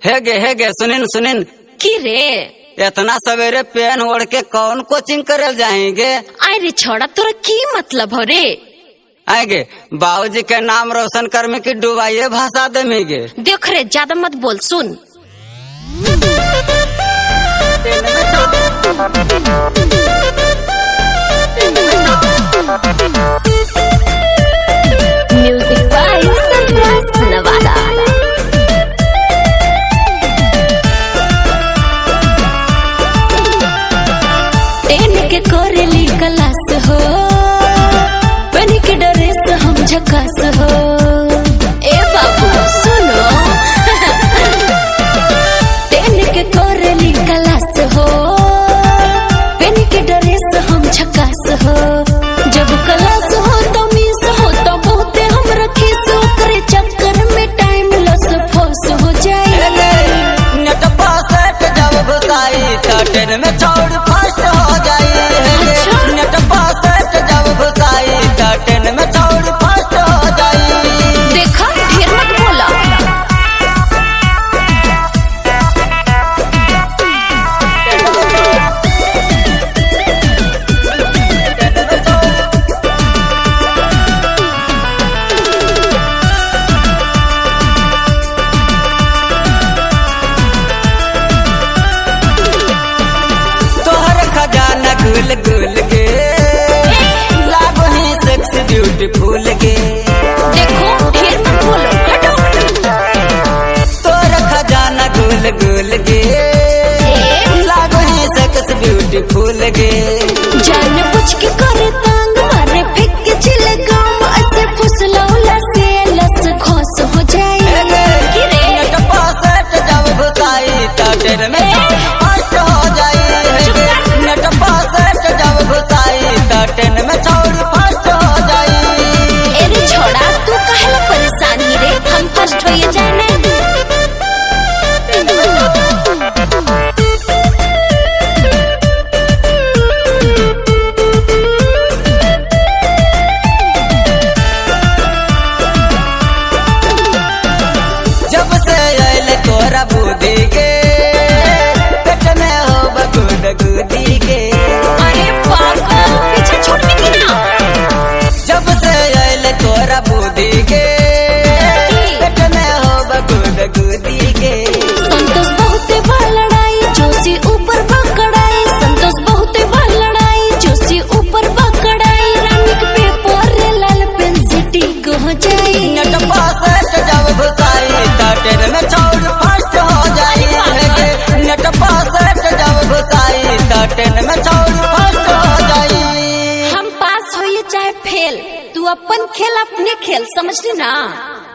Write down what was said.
हे गे सुनिन सुनिन की रे। इतना सवेरे पेन ओढ़ के कौन कोचिंग करे जाएंगे? आए रे छोड़ा, तोरा की मतलब हो रे? आएगे बाबूजी के नाम रोशन कर में की डुबाइए भाषा देंगे। देख रे, ज्यादा मत बोल, सुन। Music by sunrise Nawada. टेन के कोरेली क्लास हो, बन के ड्रेस हम झकास हो। ए बाबू सुनो, टेन के कोरेली क्लास हो, बन के ड्रेस हम झकास हो। जब क्लास हो तो मिस हो तो बहुते हम रखी सो करे, चक्कर में टाइम लॉस फॉस हो जाए। नेट पास जब घुसाई तो ट्रेन में चौड़ फास्ट हो जाई। नेट पास जब घुसाई तो ट्रेन में चौड़ फास्ट हो जाई। देखा, ढेर मत बोला। तोहर खजाना गुल गुल गे, लागो ही सेक्स ब्यूटीफुल गे। देखो, ढेर मत बोलो, हटो। तोहर खजाना गुल गुल गे, लागो ही सेक्स ब्यूटीफुल गे। जान बुझ के करे तांग मारे, फेंक के चिले गाम ऐसे फुसलौला से लस खोस हो जाए। की रे? नेट पास जब घुसाई तो ट्रेन में फास्ट हो जाई। नेट पास जब घुसाई तो ट्रेन में चौड़ फास्ट हो जाई। एरे छोड़ा, तू काहेला परेशानी रे? हम फर्स्ट होइए जाने। जब से आयल तोरा बुद्धि के, पेट में हो बगुद गुदी के। अरे पागल, पीछे छोड़ के ना। जब से आयल तोरा बुद्धि के, पेट में हो बगुद गुदी के। संतोष बहुते बड़ लड़ाई, जोशी ऊपर बकड़ाई। संतोष बहुते बड़ लड़ाई, जोशी ऊपर बकड़ाई। रानी के पेपर रे लाल पेन से टिक हो जाई। नेट पास जब घुसाई तो ट्रेन में चौड़ फास्ट हो जाई। नेट पास जब घुसाई तो ट्रेन में चौड़ फास्ट हो जाई। हम पास होइए चाहे फेल, तू अपन खेल अपने खेल, समझली ना।